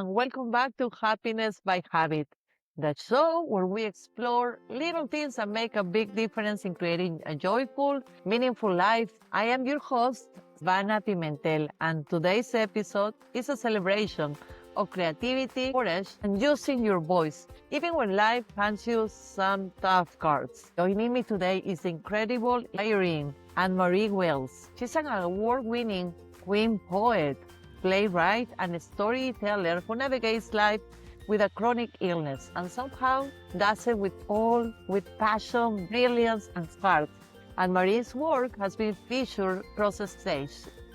and welcome back to Happiness by Habit, the show where we explore little things that make a big difference in creating a joyful, meaningful life. I am your host, Vanna Pimentel, and today's episode is a celebration of creativity, courage, and using your voice, even when life hands you some tough cards. Joining me today is the incredible, inspiring Anne-Marie Wells. She's an award-winning queen poet, playwright, and storyteller who navigates life with a chronic illness and somehow does it with passion, brilliance, and heart. And Marie's work has been featured across the stage,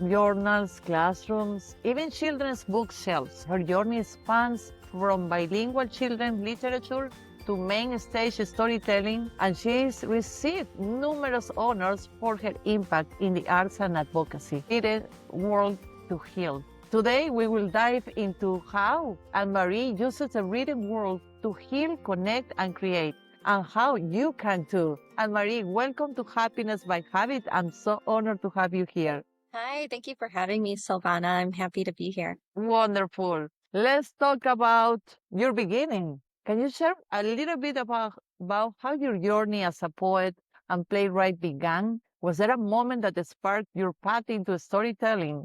journals, classrooms, even children's bookshelves. Her journey spans from bilingual children's literature to main stage storytelling, and she's received numerous honors for her impact in the arts and advocacy. Needed world to heal. Today, we will dive into how Anne-Marie uses the written world to heal, connect, and create, and how you can too. Anne-Marie, welcome to Happiness by Habit. I'm so honored to have you here. Hi, thank you for having me, Silvana. I'm happy to be here. Wonderful. Let's talk about your beginning. Can you share a little bit about how your journey as a poet and playwright began? Was there a moment that sparked your path into storytelling?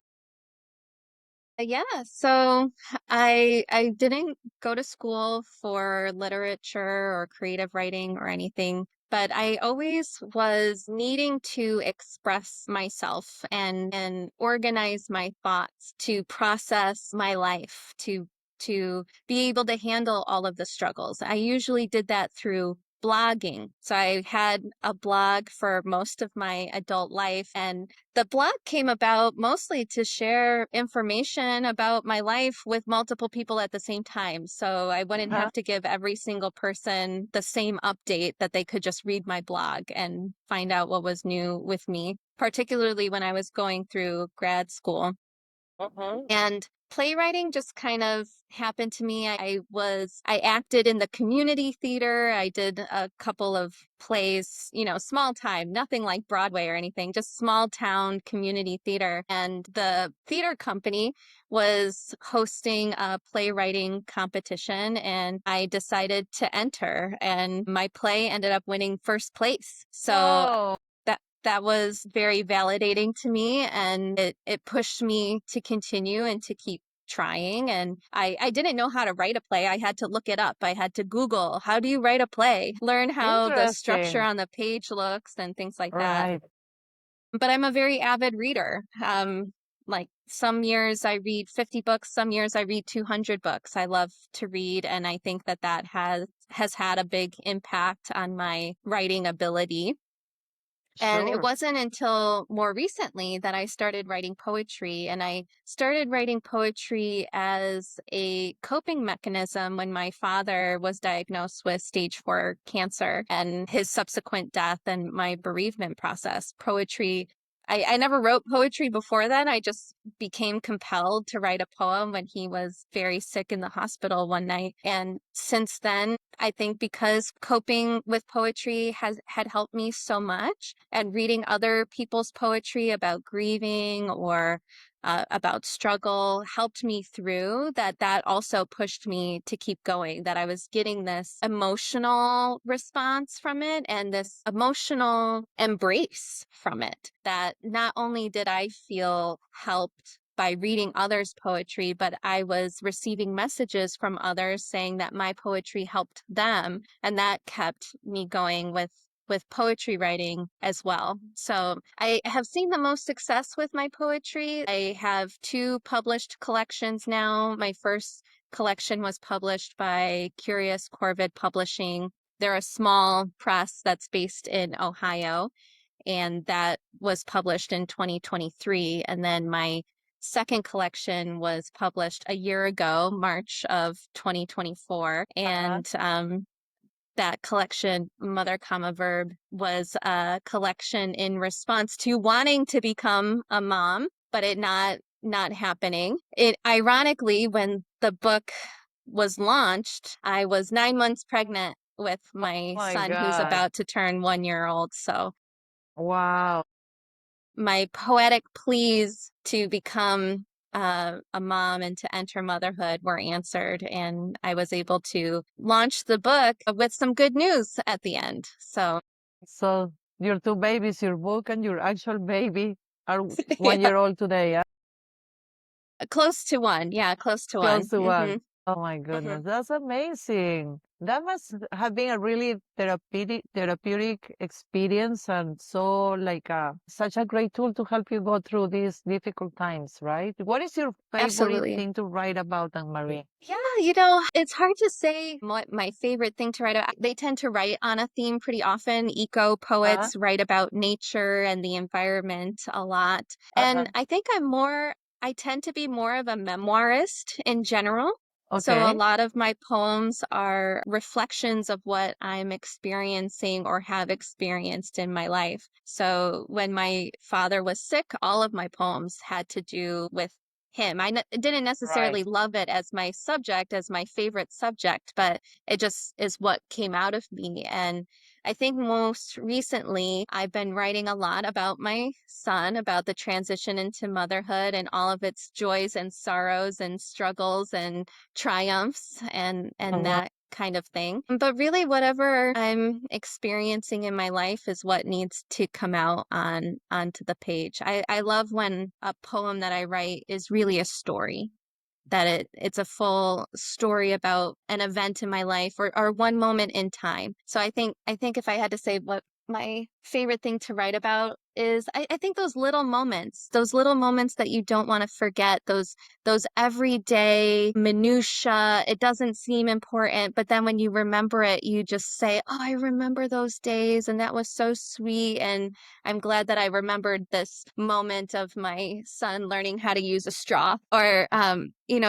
Yeah, so I didn't go to school for literature or creative writing or anything, but I always was needing to express myself and organize my thoughts to process my life, to be able to handle all of the struggles. I usually did that through blogging. So I had a blog for most of my adult life, and the blog came about mostly to share information about my life with multiple people at the same time. So I wouldn't Huh? have to give every single person the same update, that they could just read my blog and find out what was new with me, particularly when I was going through grad school. Mhm. And playwriting just kind of happened to me. I acted in the community theater. I did a couple of plays, small time, nothing like Broadway or anything, just small town community theater. And the theater company was hosting a playwriting competition, and I decided to enter, and my play ended up winning first place. So Oh, that was very validating to me, and it pushed me to continue and to keep trying. And I didn't know how to write a play. I had to look it up. I had to Google, how do you write a play? Learn how the structure interesting. on the page looks and things like that. Right. But I'm a very avid reader. Like some years I read 50 books, some years I read 200 books. I love to read, and I think that has had a big impact on my writing ability. And it Sure. wasn't until more recently that I started writing poetry. And I started writing poetry as a coping mechanism when my father was diagnosed with stage 4 cancer and his subsequent death and my bereavement process. I never wrote poetry before then. I just became compelled to write a poem when he was very sick in the hospital one night. And since then, I think because coping with poetry had helped me so much, and reading other people's poetry about grieving or about struggle helped me through, that also pushed me to keep going, that I was getting this emotional response from it and this emotional embrace from it, that not only did I feel helped by reading others' poetry, but I was receiving messages from others saying that my poetry helped them. And that kept me going with poetry writing as well. So I have seen the most success with my poetry. I have 2 published collections now. My first collection was published by Curious Corvid Publishing. They're a small press that's based in Ohio, and that was published in 2023. And then my second collection was published a year ago, March of 2024. Uh-huh. And that collection, Mother Comma Verb, was a collection in response to wanting to become a mom, but it not happening. It ironically, when the book was launched, I was 9 months pregnant with my My son, who's God. about to turn 1 year old. So Wow. my poetic pleas to become a mom and to enter motherhood were answered. And I was able to launch the book with some good news at the end. So, So your two babies, your book and your actual baby, are one yeah, year old today. Yeah? close to one. Yeah, close to Close one. to Hmm. one. Oh my Hmm. goodness, that's amazing. That must have been a really therapeutic experience and so like such a great tool to help you go through these difficult times, right? What is your favorite Absolutely. thing to write about, Anne Marie? Yeah, it's hard to say what my favorite thing to write about. They tend to write on a theme pretty often. Eco Uh-huh. poets write about nature and the environment a lot. Uh-huh. And I think I tend to be more of a memoirist in general. So a Okay. lot of my poems are reflections of what I'm experiencing or have experienced in my life. So when my father was sick, all of my poems had to do with him. Didn't Right. necessarily love it as my subject, as my favorite subject, but it just is what came out of me. And I think most recently, I've been writing a lot about my son, about the transition into motherhood and all of its joys and sorrows and struggles and triumphs and Uh-huh. that kind of thing. But really whatever I'm experiencing in my life is what needs to come out onto the page. I love when a poem that I write is really a story, that it's a full story about an event in my life or one moment in time. So I think if I had to say what my favorite thing to write about is I think those little moments that you don't want to forget, those everyday minutia. It doesn't seem important, but then when you remember it, you just say, "Oh, I remember those days, and that was so sweet." And I'm glad that I remembered this moment of my son learning how to use a straw or,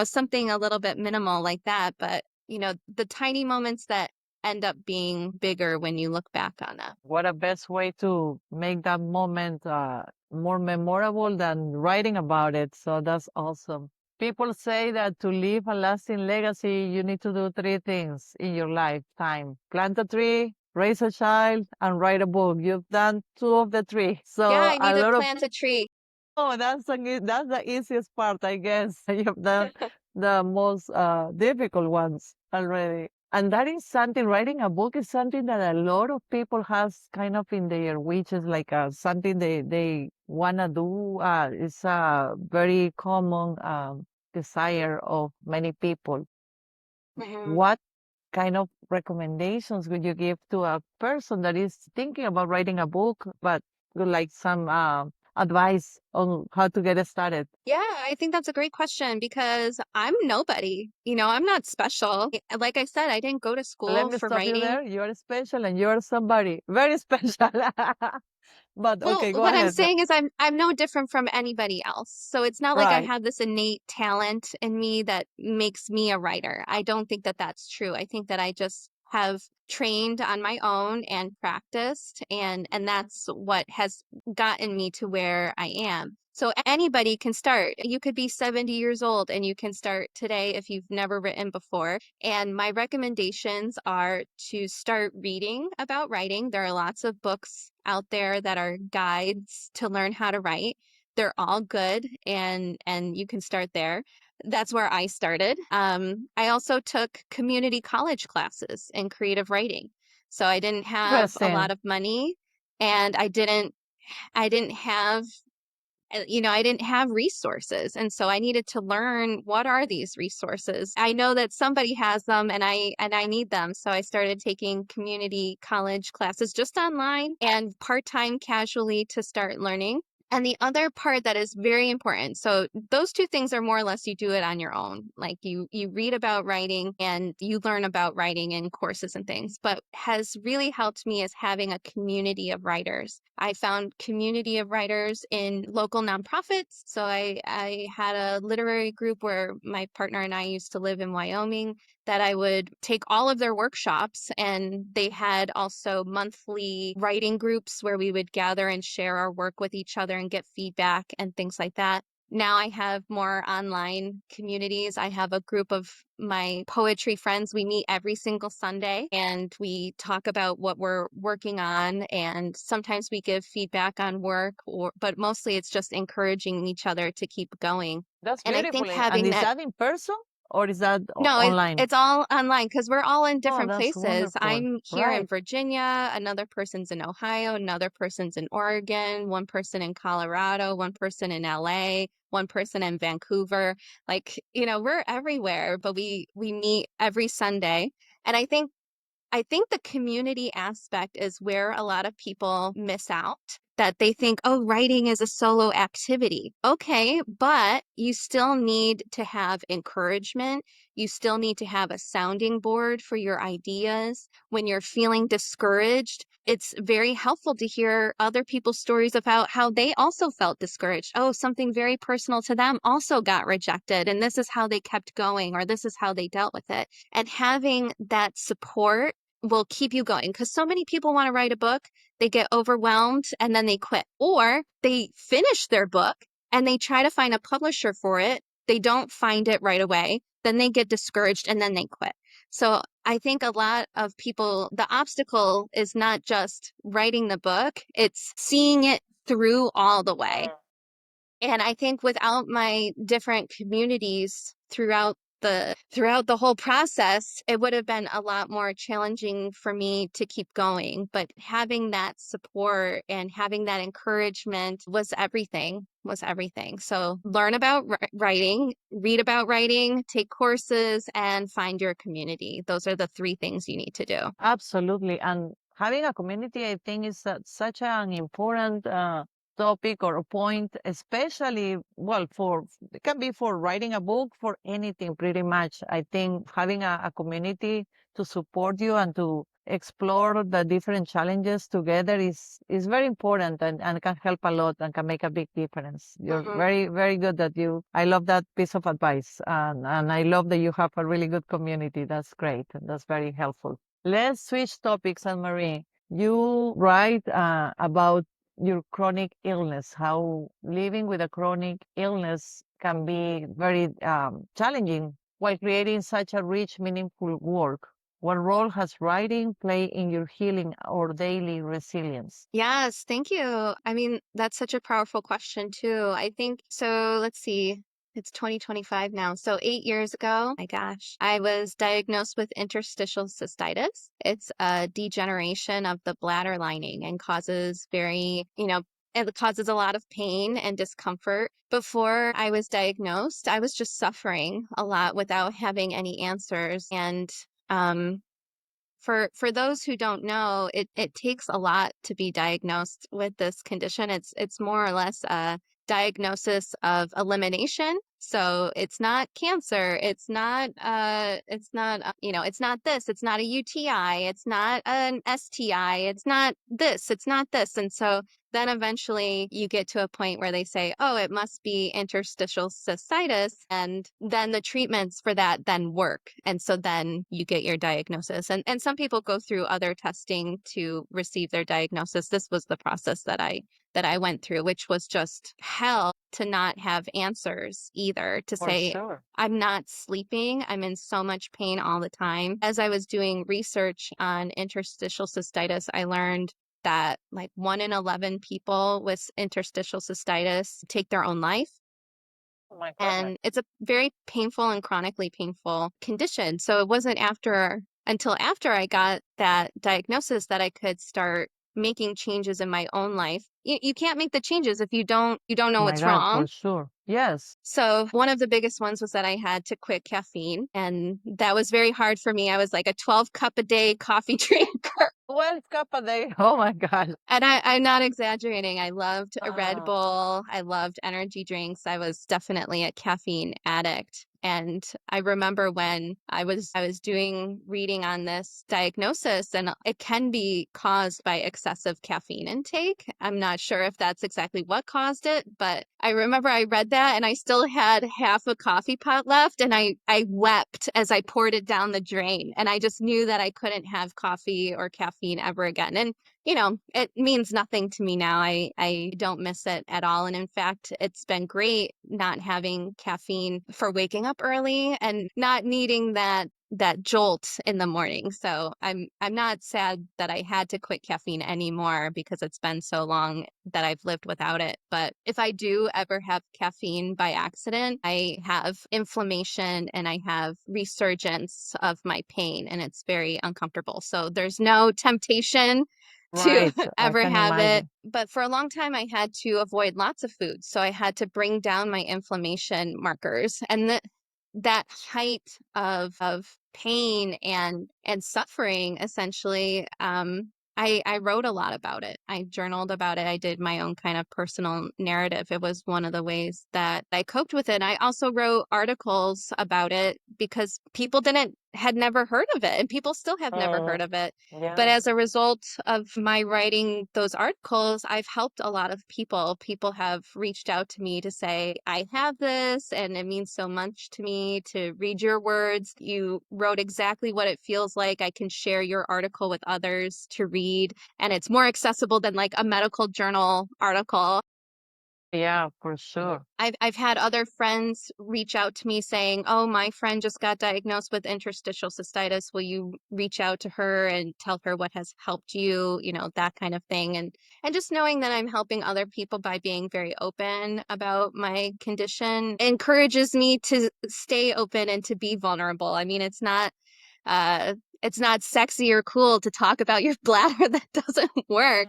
something a little bit minimal like that. But, the tiny moments that end up being bigger when you look back on them. What a best way to make that moment more memorable than writing about it. So that's awesome. People say that to leave a lasting legacy, you need to do three things in your lifetime: plant a tree, raise a child, and write a book. You've done two of the three. Yeah, So I need a to lot of plant a tree. oh, that's the easiest part, I guess. You've done the most difficult ones already. And that is something, writing a book is something that a lot of people has kind of in their wishes, like something they wanna do. It's a very common desire of many people. Mhm. What kind of recommendations would you give to a person that is thinking about writing a book, but would like some advice on how to get it started? Yeah, I think that's a great question because I'm nobody. I'm not special. Like I said, I didn't go to Let school me for stop you writing. there. You are special and you are somebody very special. But Well, okay, go what I'm ahead. saying is I'm no different from anybody else. So it's not like I Right. have this innate talent in me that makes me a writer. I don't think that that's true. I think that I just have trained on my own and practiced and that's what has gotten me to where I am. So anybody can start. You could be 70 years old and you can start today if you've never written before. And my recommendations are to start reading about writing. There are lots of books out there that are guides to learn how to write. They're all good and you can start there. That's where I started. I also took community college classes in creative writing. So I didn't have a lot Interesting. of money and I didn't have I didn't have resources. And so I needed to learn what are these resources. I know that somebody has them and I need them. So I started taking community college classes just online and part-time casually to start learning. And the other part that is very important. So those two things are more or less you do it on your own. Like you read about writing and you learn about writing in courses and things. But has really helped me is having a community of writers. I found community of writers in local nonprofits. So I had a literary group where my partner and I used to live in Wyoming that I would take all of their workshops, and they had also monthly writing groups where we would gather and share our work with each other and get feedback and things like that. now I have more online communities. I have a group of my poetry friends. We meet every single Sunday and we talk about what we're working on. And sometimes we give feedback on work, but mostly it's just encouraging each other to keep going. That's And I beautiful. think And having is that that in person or is that no, online? it's all online because we're all in Oh, different that's places. wonderful. I'm here in Right. Virginia, another person's in Ohio, another person's in Oregon, one person in Colorado, one person in LA, one person in Vancouver. Like, we're everywhere, but we meet every Sunday. And I think the community aspect is where a lot of people miss out, that they think, oh, writing is a solo activity. Okay, but you still need to have encouragement. You still need to have a sounding board for your ideas. When you're feeling discouraged, it's very helpful to hear other people's stories about how they also felt discouraged. Oh, something very personal to them also got rejected, and this is how they kept going, or this is how they dealt with it. And having that support will keep you going because so many people want to write a book, they get overwhelmed and then they quit, or they finish their book and they try to find a publisher for it. They don't find it right away. Then they get discouraged and then they quit. So I think a lot of people, the obstacle is not just writing the book, it's seeing it through all the way. And I think without my different communities throughout the whole process, it would have been a lot more challenging for me to keep going. But having that support and having that encouragement was everything, was everything. So learn about writing, read about writing, take courses, and find your community. Those are the three things you need to do. Absolutely. And having a community, I think, is such an important topic or a point, especially, well, it can be for writing a book, for anything pretty much. I think having a community to support you and to explore the different challenges together is very important and can help a lot and can make a big difference. You're Mhm. very, very good I love that piece of advice. And I love that you have a really good community. That's great. That's very helpful. Let's switch topics, Anne Marie. You write about your chronic illness, how living with a chronic illness can be very challenging while creating such a rich, meaningful work. What role has writing played in your healing or daily resilience? Yes, thank you. I mean, that's such a powerful question too. I think so. Let's see. It's 2025 now. So 8 years ago, my gosh, I was diagnosed with interstitial cystitis. It's a degeneration of the bladder lining and it causes a lot of pain and discomfort. Before I was diagnosed, I was just suffering a lot without having any answers. And um, for those who don't know, it takes a lot to be diagnosed with this condition. It's more or less a diagnosis of elimination. So it's not cancer. It's not this. It's not a UTI. It's not an STI. It's not this. It's not this. And so then eventually you get to a point where they say, oh, it must be interstitial cystitis. And then the treatments for that then work. And so then you get your diagnosis. And some people go through other testing to receive their diagnosis. This was the process that I went through, which was just hell to not have answers either, to For say, sure. I'm not sleeping. I'm in so much pain all the time. As I was doing research on interstitial cystitis, I learned that like 1 in 11 people with interstitial cystitis take their own life. Oh my goodness. And it's a very painful and chronically painful condition. So it wasn't until after I got that diagnosis that I could start making changes in my own life. You can't make the changes if you don't know My what's God, wrong. for sure. Yes. So one of the biggest ones was that I had to quit caffeine, and that was very hard for me. I was like a 12 cup a day coffee drinker. 12 cup a day. Oh my God. And I'm not exaggerating. I loved a Red Ah, Bull. I loved energy drinks. I was definitely a caffeine addict. And I remember when I was doing reading on this diagnosis, and it can be caused by excessive caffeine intake. I'm not sure if that's exactly what caused it, but I remember I read that and I still had half a coffee pot left, and I wept as I poured it down the drain. And I just knew that I couldn't have coffee or caffeine ever again. And it means nothing to me now. I don't miss it at all. And in fact, it's been great not having caffeine for waking up early and not needing that jolt in the morning. So I'm not sad that I had to quit caffeine anymore because it's been so long that I've lived without it. But if I do ever have caffeine by accident, I have inflammation and I have resurgence of my pain, and it's very uncomfortable. So there's no temptation to Right. I ever can have it. imagine. But for a long time, I had to avoid lots of foods. So I had to bring down my inflammation markers. And that height of pain and suffering, essentially, I wrote a lot about it. I journaled about it. I did my own kind of personal narrative. It was one of the ways that I coped with it. I also wrote articles about it because people had never heard of it, and people still have never heard Mm, of it. But yeah. as a result of my writing those articles, I've helped a lot of people. People have reached out to me to say, I have this, and it means so much to me to read your words. You wrote exactly what it feels like. I can share your article with others to read, and it's more accessible than like a medical journal article. Yeah, for sure. I've had other friends reach out to me saying, "Oh, my friend just got diagnosed with interstitial cystitis. Will you reach out to her and tell her what has helped you?" That kind of thing. And just knowing that I'm helping other people by being very open about my condition encourages me to stay open and to be vulnerable. I mean, uh it's not sexy or cool to talk about your bladder that doesn't work,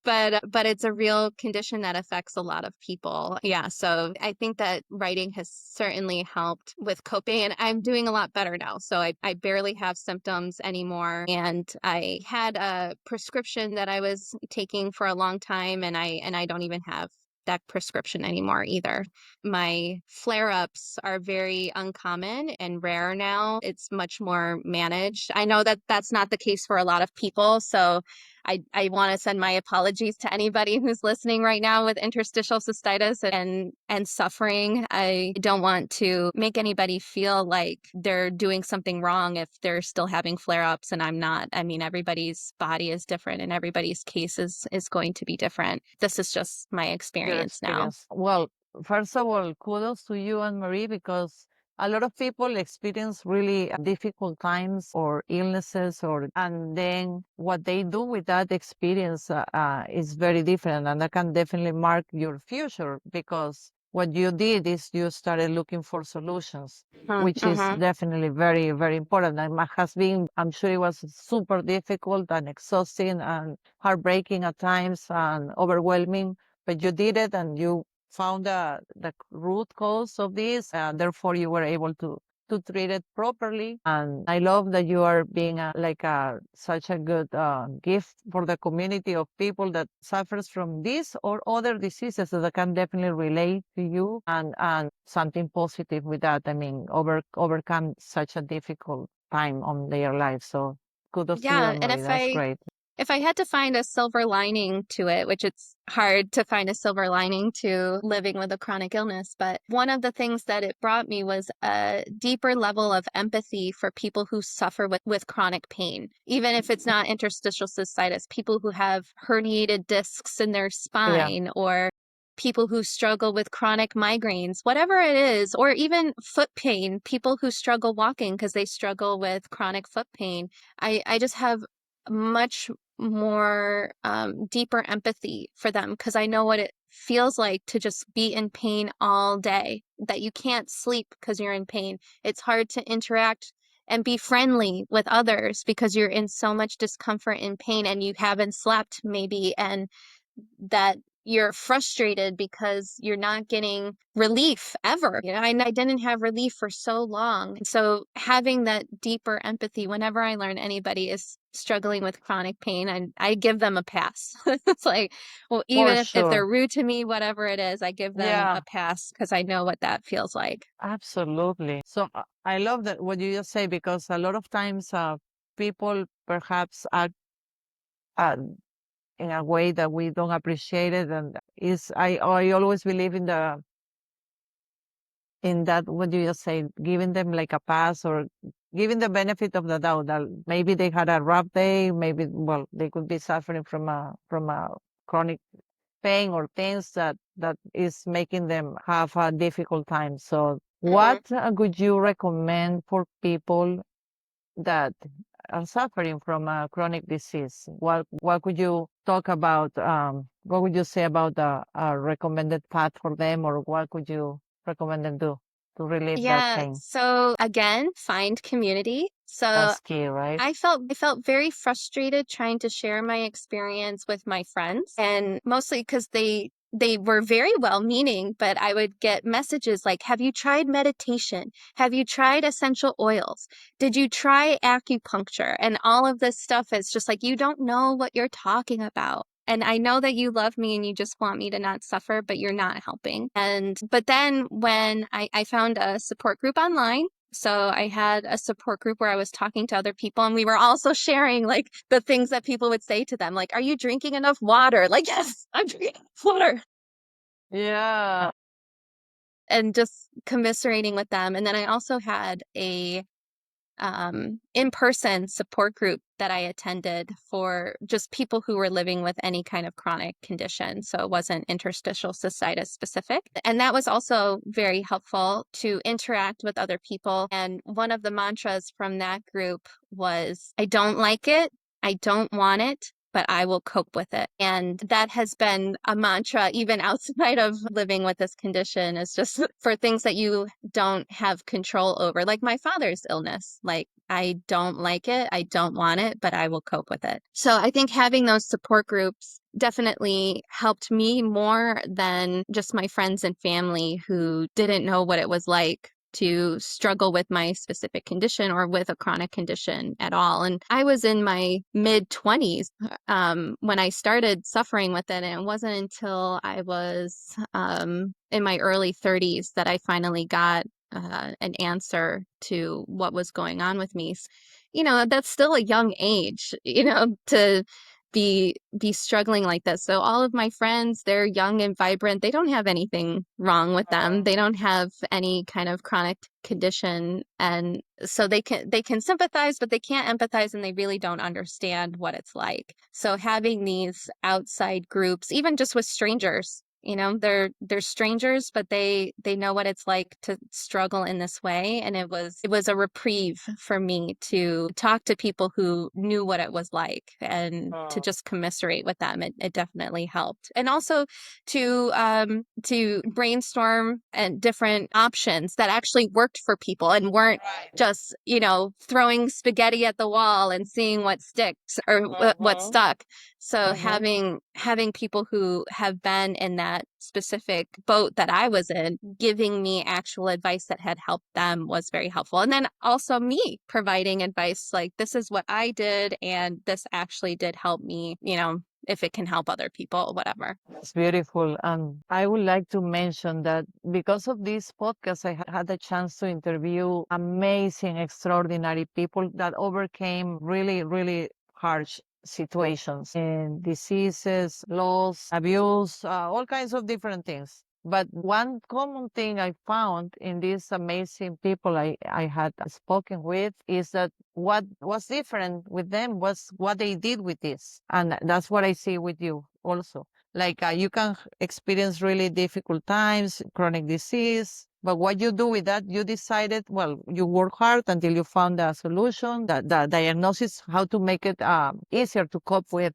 but it's a real condition that affects a lot of people. Yeah, so I think that writing has certainly helped with coping, and I'm doing a lot better now. So I barely have symptoms anymore, and I had a prescription that I was taking for a long time, and I don't even have that prescription anymore either. My flare-ups are very uncommon and rare now. It's much more managed. I know that that's not the case for a lot of people, so I want to send my apologies to anybody who's listening right now with interstitial cystitis and suffering. I don't want to make anybody feel like they're doing something wrong if they're still having flare-ups and I'm not. I mean, everybody's body is different and everybody's case is going to be different. This is just my Your experience now. experience. Well, first of all, kudos to you and Marie because a lot of people experience really difficult times or illnesses, and then what they do with that experience is very different, and that can definitely mark your future because what you did is you started looking for solutions, which is Uh-huh. definitely very, very important. And it has been, I'm sure it was super difficult and exhausting and heartbreaking at times and overwhelming, but you did it and you found the root cause of this. Therefore, you were able to treat it properly. And I love that you are being such a good gift for the community of people that suffers from this or other diseases that can definitely relate to you and something positive with that. I mean, overcome such a difficult time on their life. So kudos to you, Yeah, Anne and Marie. That's great. if I had to find a silver lining to it, which it's hard to find a silver lining to living with a chronic illness, but one of the things that it brought me was a deeper level of empathy for people who suffer with chronic pain. Even if it's not interstitial cystitis, people who have herniated discs in their Yeah. spine, or people who struggle with chronic migraines, whatever it is, or even foot pain, people who struggle walking because they struggle with chronic foot pain. I just have much more deeper empathy for them because I know what it feels like to just be in pain all day, that you can't sleep because you're in pain. It's hard to interact and be friendly with others because you're in so much discomfort and pain and you haven't slept maybe, and that you're frustrated because you're not getting relief ever. I didn't have relief for so long. So having that deeper empathy, whenever I learn anybody is struggling with chronic pain, I give them a pass. It's like, well, For even if they're sure. rude to me, whatever it is, I give them Yeah, a pass because I know what that feels like. absolutely. So I love that what you just say because a lot of times people perhaps act uh, in a way that we don't appreciate it, and is I always believe in that what you just say, giving them like a pass or giving the benefit of the doubt that maybe they had a rough day, maybe well they could be suffering from a chronic pain or things that is making them have a difficult time. So Mhm. what would you recommend for people that are suffering from a chronic disease? What could you talk about? What would you say about a recommended path for them, or what could you recommend them do to relieve that Yeah, pain? so again, find community. So That's key, right? I felt very frustrated trying to share my experience with my friends, and mostly because they were very well-meaning, but I would get messages like, "Have you tried meditation? Have you tried essential oils? Did you try acupuncture?" And all of this stuff is just like, you don't know what you're talking about. And I know that you love me and you just want me to not suffer, but you're not helping. But then when I found a support group online, so I had a support group where I was talking to other people and we were also sharing like the things that people would say to them, like, "Are you drinking enough water?" Like, "Yes, I'm drinking enough water." Yeah. And just commiserating with them. And then I also had a in-person support group that I attended for just people who were living with any kind of chronic condition. So it wasn't interstitial cystitis specific. And that was also very helpful to interact with other people. And one of the mantras from that group was, "I don't like it. I don't want it, but I will cope with it." And that has been a mantra even outside of living with this condition, is just for things that you don't have control over, like my father's illness. Like, I don't like it, I don't want it, but I will cope with it. So I think having those support groups definitely helped me more than just my friends and family who didn't know what it was like to struggle with my specific condition or with a chronic condition at all. And I was in my mid 20s when I started suffering with it. And it wasn't until I was in my early 30s that I finally got an answer to what was going on with me. That's still a young age, to be struggling like this. So all of my friends, they're young and vibrant. They don't have anything wrong with them. They don't have any kind of chronic condition. And so they can sympathize, but they can't empathize, and they really don't understand what it's like. So having these outside groups, even just with strangers, they're strangers, but they know what it's like to struggle in this way. And it was a reprieve for me to talk to people who knew what it was like and to just commiserate with them. It definitely helped. And also to brainstorm and different options that actually worked for people and weren't just, throwing spaghetti at the wall and seeing what sticks or what Mm-hmm. stuck. So Mm-hmm. having people who have been in that specific boat that I was in, giving me actual advice that had helped them was very helpful. And then also me providing advice like, "This is what I did, and this actually did help me, if it can help other people, whatever." It's beautiful. And I would like to mention that because of this podcast, I had the chance to interview amazing, extraordinary people that overcame really, really harsh situations and diseases, loss, abuse, all kinds of different things. But one common thing I found in these amazing people I had spoken with is that what was different with them was what they did with this. And that's what I see with you also. Like you can experience really difficult times, chronic disease, but what you do with that, you decided, well, you work hard until you found a solution, the diagnosis, how to make it easier to cope with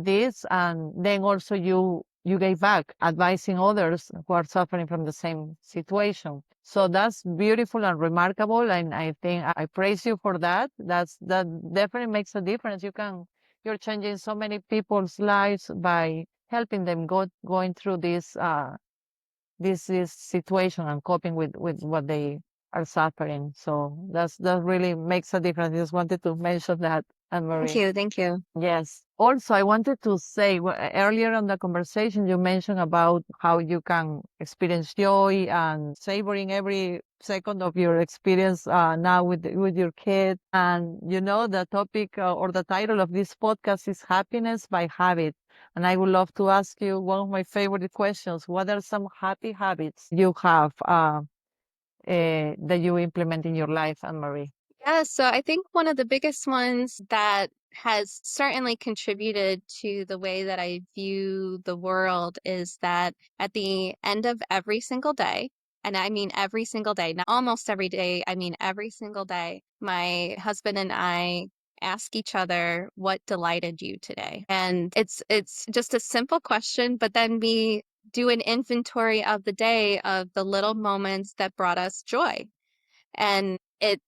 this, and then also you gave back, advising others who are suffering from the same situation. So that's beautiful and remarkable, and I think I praise you for that. That definitely makes a difference. You're changing so many people's lives by helping them going through this situation and coping with what they are suffering. So that really makes a difference. I just wanted to mention that, Anne Thank Marie. you. Thank you. Yes. Also, I wanted to say earlier in the conversation, you mentioned about how you can experience joy and savoring every second of your experience now with your kid. And you know, the topic or the title of this podcast is Happiness by Habit. And I would love to ask you one of my favorite questions. What are some happy habits you have that you implement in your life, Anne Marie? Yeah, so I think one of the biggest ones that has certainly contributed to the way that I view the world is that at the end of every single day, and I mean every single day, not almost every day, I mean every single day, my husband and I ask each other, what delighted you today? And it's just a simple question, but then we do an inventory of the day of the little moments that brought us joy. And it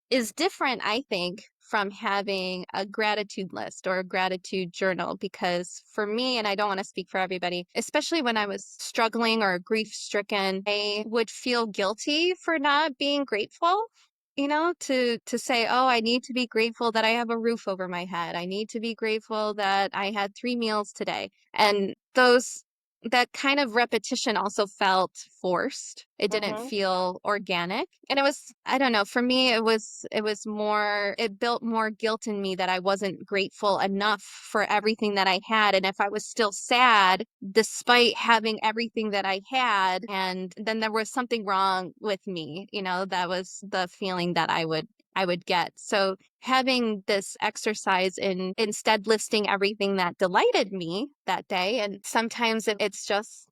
is different, I think, from having a gratitude list or a gratitude journal, because for me, and I don't want to speak for everybody, especially when I was struggling or grief stricken, I would feel guilty for not being grateful. To say, oh, I need to be grateful that I have a roof over my head. I need to be grateful that I had 3 meals today. And that kind of repetition also felt forced. It didn't Mm-hmm. feel organic. And I don't know, for me it built more guilt in me that I wasn't grateful enough for everything that I had. And if I was still sad despite having everything that I had, and then there was something wrong with me, that was the feeling that I would get. So having this exercise in instead listing everything that delighted me that day, and sometimes it's just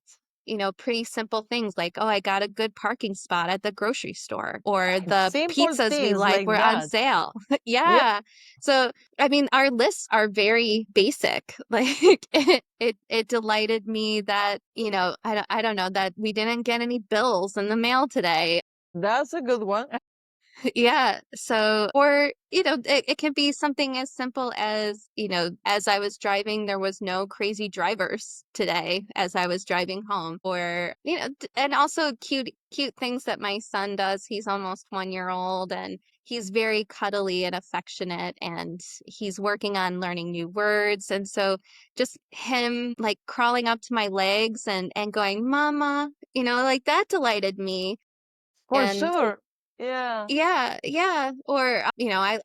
pretty simple things like, oh, I got a good parking spot at the grocery store, or the Simple pizzas we things like like were on that. sale. Yep. Yeah. So, I mean, our lists are very basic. Like it delighted me that, I don't know, that we didn't get any bills in the mail today. That's a good one. Yeah. So, or, it can be something as simple as, as I was driving, there was no crazy drivers today as I was driving home, or, and also cute things that my son does. He's almost 1 year old, and he's very cuddly and affectionate, and he's working on learning new words. And so just him like crawling up to my legs and going, Mama, like that delighted me. For And sure. Yeah. yeah, yeah. Or,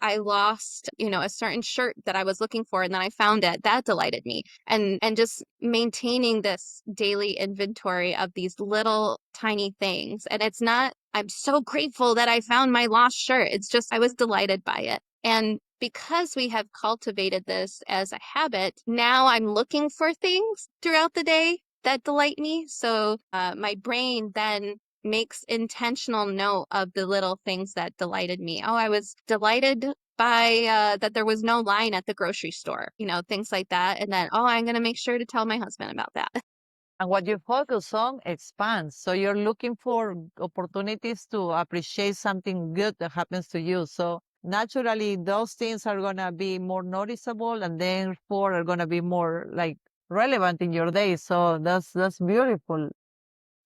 I lost, a certain shirt that I was looking for, and then I found it. That delighted me. And just maintaining this daily inventory of these little tiny things. And it's not, I'm so grateful that I found my lost shirt. It's just, I was delighted by it. And because we have cultivated this as a habit, now I'm looking for things throughout the day that delight me. So my brain then makes intentional note of the little things that delighted me. Oh, I was delighted by that there was no line at the grocery store, things like that. And then, oh, I'm going to make sure to tell my husband about that. And what you focus on expands. So you're looking for opportunities to appreciate something good that happens to you. So naturally, those things are going to be more noticeable and therefore are going to be more like relevant in your day. So that's beautiful.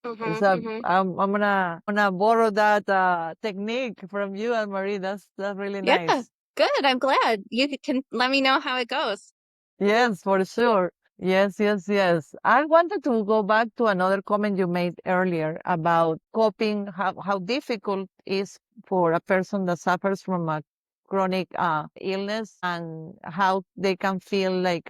Mm-hmm, So mm-hmm. I'm gonna borrow that technique from you, Anne Marie. That's really Yeah, nice. good. I'm glad. You can let me know how it goes. Yes, for sure. Yes, yes, yes. I wanted to go back to another comment you made earlier about coping, how difficult it is for a person that suffers from a chronic illness and how they can feel like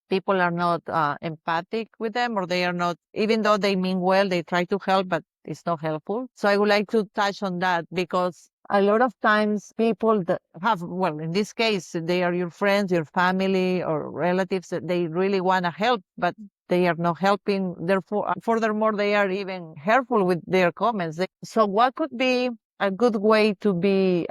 people are not empathic with them or they are not, even though they mean well, they try to help, but it's not helpful. So I would like to touch on that because a lot of times people that have, well, in this case, they are your friends, your family, or relatives that they really want to help, but they are not helping. Therefore, furthermore, they are even hurtful with their comments. So, what could be a good way to be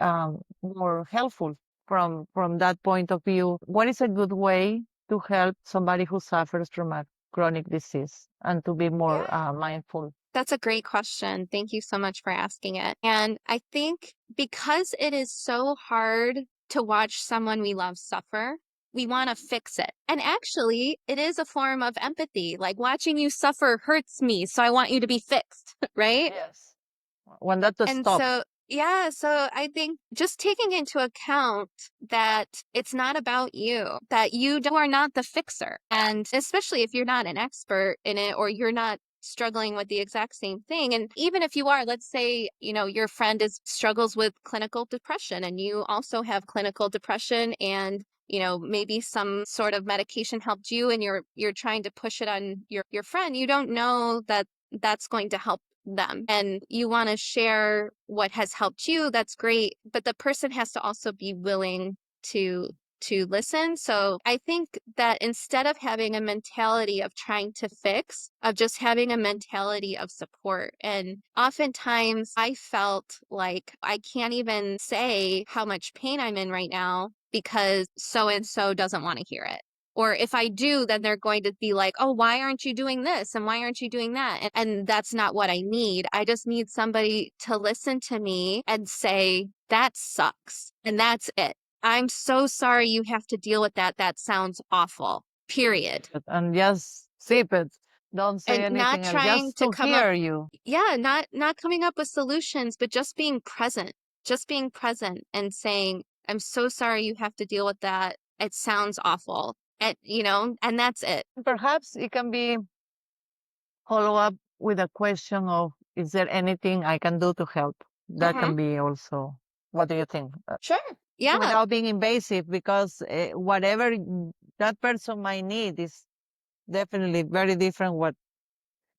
more helpful from that point of view? What is a good way to help somebody who suffers from a chronic disease and to be more Yeah. mindful? That's a great question. Thank you so much for asking it. And I think because it is so hard to watch someone we love suffer, we want to fix it. And actually, it is a form of empathy. Like watching you suffer hurts me, so I want you to be fixed, right? Yes. When that to And stop. so, yeah, so I think just taking into account that it's not about you, that you are not the fixer. And especially if you're not an expert in it or you're not struggling with the exact same thing. And even if you are, let's say, you know, your friend struggles with clinical depression and you also have clinical depression and you know, maybe some sort of medication helped you and you're trying to push it on your friend, you don't know that that's going to help them and you want to share what has helped you. That's great, but the person has to also be willing to listen. So I think that instead of having a mentality of trying to fix, of just having a mentality of support. And oftentimes I felt like I can't even say how much pain I'm in right now because so and so doesn't want to hear it. Or if I do, then they're going to be like, oh, why aren't you doing this? And why aren't you doing that? And that's not what I need. I just need somebody to listen to me and say, that sucks. And that's it. I'm so sorry you have to deal with that. That sounds awful, period. And just sip it. Don't say And not anything else. trying Just to to come up, hear you. yeah, not coming up with solutions, but just being present and saying, I'm so sorry you have to deal with that. It sounds awful. And, you know, and that's it. Perhaps it can be follow up with a question of, is there anything I can do to help? That Mm-hmm. can be also. What do you think? Sure. Yeah. Without being invasive, because whatever that person might need is definitely very different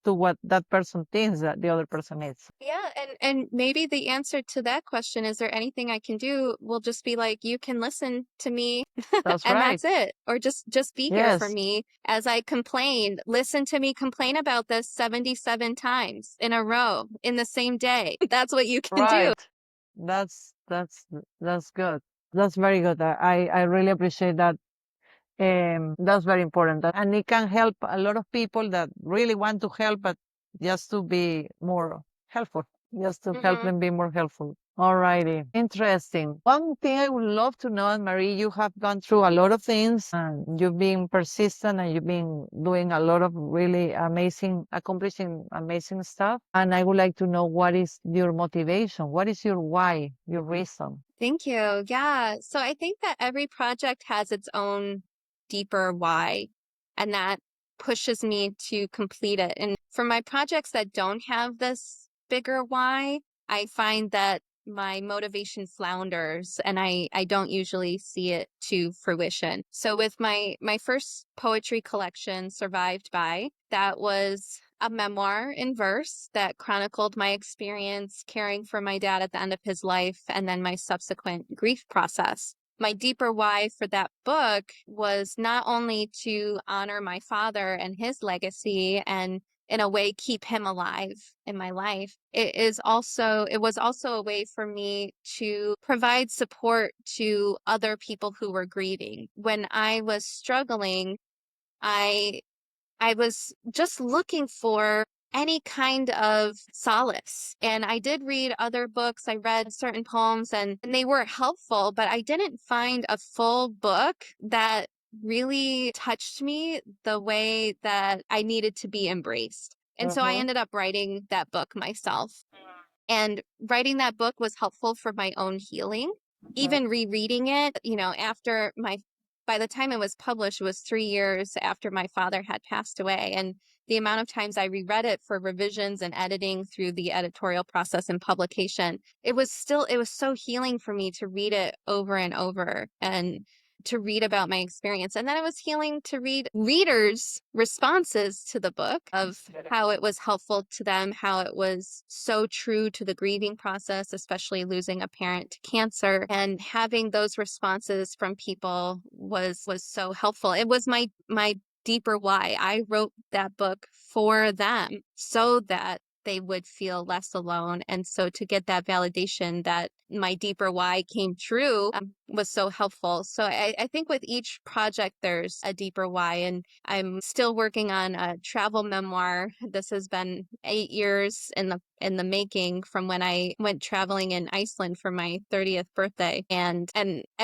to what that person thinks that the other person needs. Yeah, and maybe the answer to that question, is there anything I can do, will just be like, you can listen to me That's and right. that's it. Or just be here for Yes. me as I complain. Listen to me complain about this 77 times in a row in the same day. That's what you can do. Right. That's good. That's very good. I really appreciate that. That's very important. And it can help a lot of people that really want to help, but just to be more helpful, just to help Hmm. them be more helpful. Alrighty. Interesting. One thing I would love to know, Marie, you have gone through a lot of things and you've been persistent and you've been doing a lot of really amazing, accomplishing amazing stuff. And I would like to know, what is your motivation? What is your why, your reason? Thank you. Yeah. So I think that every project has its own deeper why, and that pushes me to complete it. And for my projects that don't have this bigger why, I find that my motivation flounders and I don't usually see it to fruition. So with my first poetry collection, Survived By, that was a memoir in verse that chronicled my experience caring for my dad at the end of his life and then my subsequent grief process. My deeper why for that book was not only to honor my father and his legacy and in a way keep him alive in my life. It was also a way for me to provide support to other people who were grieving. When I was struggling, I I was just looking for any kind of solace. And I did read other books. I read certain poems and they were helpful, but I didn't find a full book that really touched me the way that I needed to be embraced. And so I Mm-hmm. ended up writing that book myself. And writing that book was helpful for my own healing. Even rereading it, you know, by the time it was published, it was 3 years after my father had passed away. And the amount of times I reread it for revisions and editing through the editorial process and publication, it was so healing for me to read it over and over and to read about my experience. And then it was healing to read readers' responses to the book of how it was helpful to them, how it was so true to the grieving process, especially losing a parent to cancer. And having those responses from people was so helpful. It was my deeper why. I wrote that book for them so that they would feel less alone. And so to get that validation that my deeper why came true was so helpful. So I think with each project, there's a deeper why. And I'm still working on a travel memoir. This has been 8 years in the making from when I went traveling in Iceland for my 30th birthday. And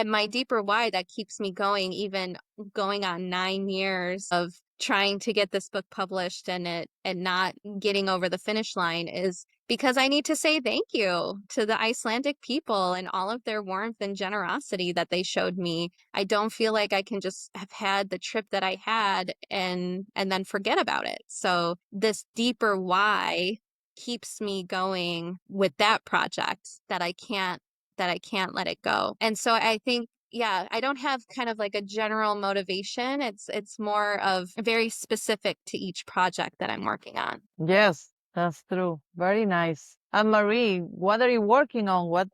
my deeper why that keeps me going, even going on 9 years of trying to get this book published and not getting over the finish line, is because I need to say thank you to the Icelandic people and all of their warmth and generosity that they showed me. I don't feel like I can just have had the trip that I had and then forget about it. So this deeper why keeps me going with that project, that I can't let it go. And so I think, yeah, I don't have kind of like a general motivation. It's more of very specific to each project that I'm working on. Yes, that's true. Very nice. And Marie, what are you working on? What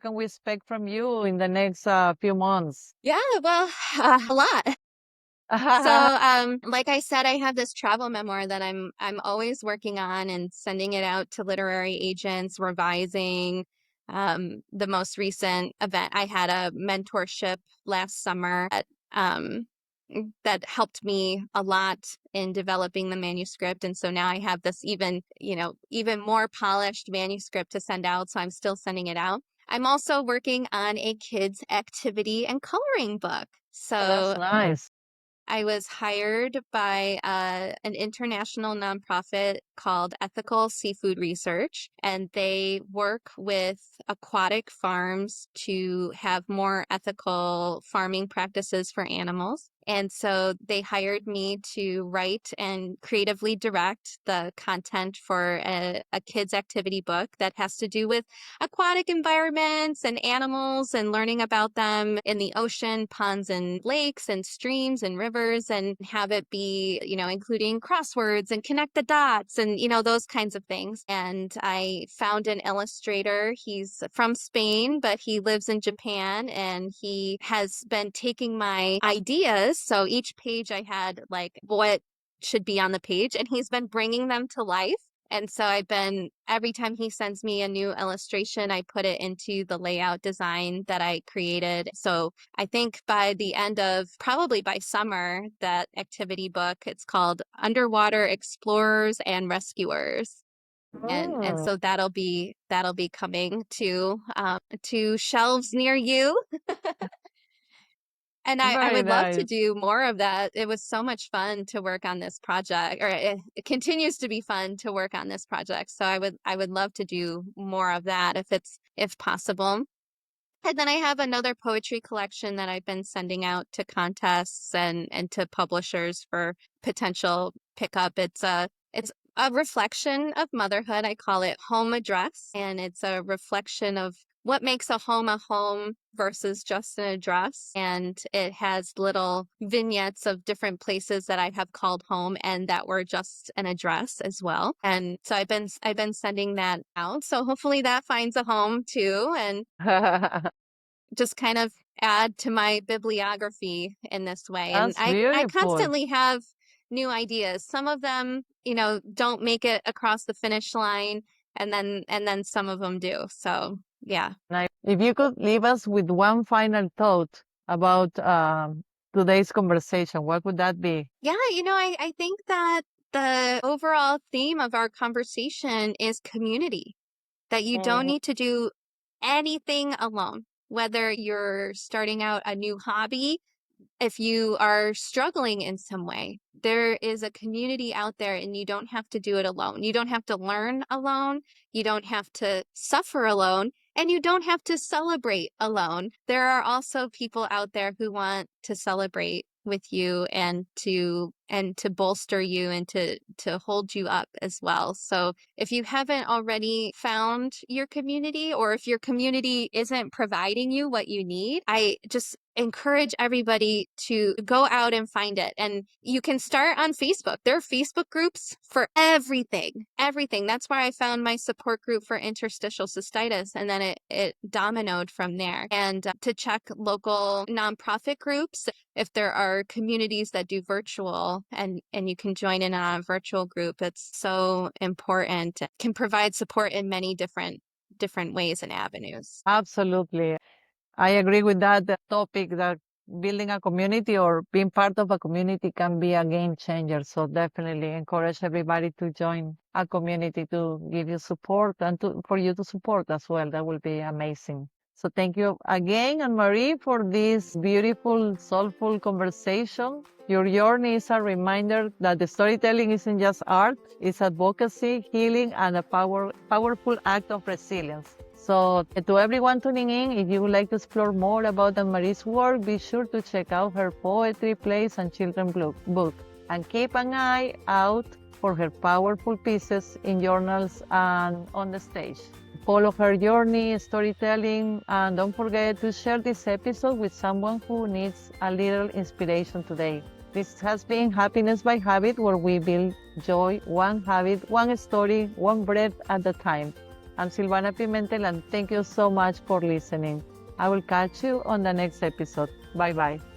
can we expect from you in the next few months? Yeah, well, a lot. So, like I said, I have this travel memoir that I'm always working on and sending it out to literary agents, revising. The most recent event, I had a mentorship last summer um, that helped me a lot in developing the manuscript. And so now I have this even more polished manuscript to send out. So I'm still sending it out. I'm also working on a kids activity and coloring book. Oh, that's So nice. I was hired by an international nonprofit called Ethical Seafood Research, and they work with aquatic farms to have more ethical farming practices for animals. And so they hired me to write and creatively direct the content for a kids' activity book that has to do with aquatic environments and animals and learning about them in the ocean, ponds and lakes and streams and rivers, and have it be, including crosswords and connect the dots and, those kinds of things. And I found an illustrator. He's from Spain, but he lives in Japan, and he has been taking my ideas. So each page I had like what should be on the page, and he's been bringing them to life. And so every time he sends me a new illustration, I put it into the layout design that I created. So I think probably by summer, that activity book, it's called Underwater Explorers and Rescuers. And Mm, so that'll be coming to shelves near you. And I very would love to nice. do more of that. It was so much fun to work on this project, or it continues to be fun to work on this project. So I would love to do more of that if possible. And then I have another poetry collection that I've been sending out to contests and to publishers for potential pickup. It's a reflection of motherhood. I call it Home Address, and it's a reflection of what makes a home versus just an address. And it has little vignettes of different places that I have called home and that were just an address as well. And so I've been sending that out. So hopefully that finds a home too, and just kind of add to my bibliography in this way. And That's I beautiful. constantly have new ideas. Some of them, don't make it across the finish line, and then some of them do. So, yeah. Nice. If you could leave us with one final thought about today's conversation, what would that be? Yeah, I think that the overall theme of our conversation is community, that you don't Mhm. need to do anything alone. Whether you're starting out a new hobby, if you are struggling in some way, there is a community out there, and you don't have to do it alone. You don't have to learn alone. You don't have to suffer alone, and you don't have to celebrate alone. There are also people out there who want to celebrate with you and to bolster you and to hold you up as well. So if you haven't already found your community, or if your community isn't providing you what you need, I just encourage everybody to go out and find it. And you can start on Facebook. There are Facebook groups for everything, everything. That's where I found my support group for interstitial cystitis. And then it dominoed from there. And to check local nonprofit groups, if there are communities that do virtual, and you can join in on a virtual group, it's so important. It can provide support in many different different ways and avenues. Absolutely. I agree with that topic that building a community or being part of a community can be a game changer. So definitely encourage everybody to join a community to give you support and for you to support as well. That will be amazing. So thank you again, Anne-Marie, for this beautiful, soulful conversation. Your journey is a reminder that the storytelling isn't just art, it's advocacy, healing, and a powerful act of resilience. So to everyone tuning in, if you would like to explore more about Anne-Marie's work, be sure to check out her poetry, plays, and children's book. And keep an eye out for her powerful pieces in journals and on the stage. Follow her journey, storytelling, and don't forget to share this episode with someone who needs a little inspiration today. This has been Happiness by Habit, where we build joy, one habit, one story, one breath at a time. I'm Silvana Pimentel, and thank you so much for listening. I will catch you on the next episode. Bye-bye.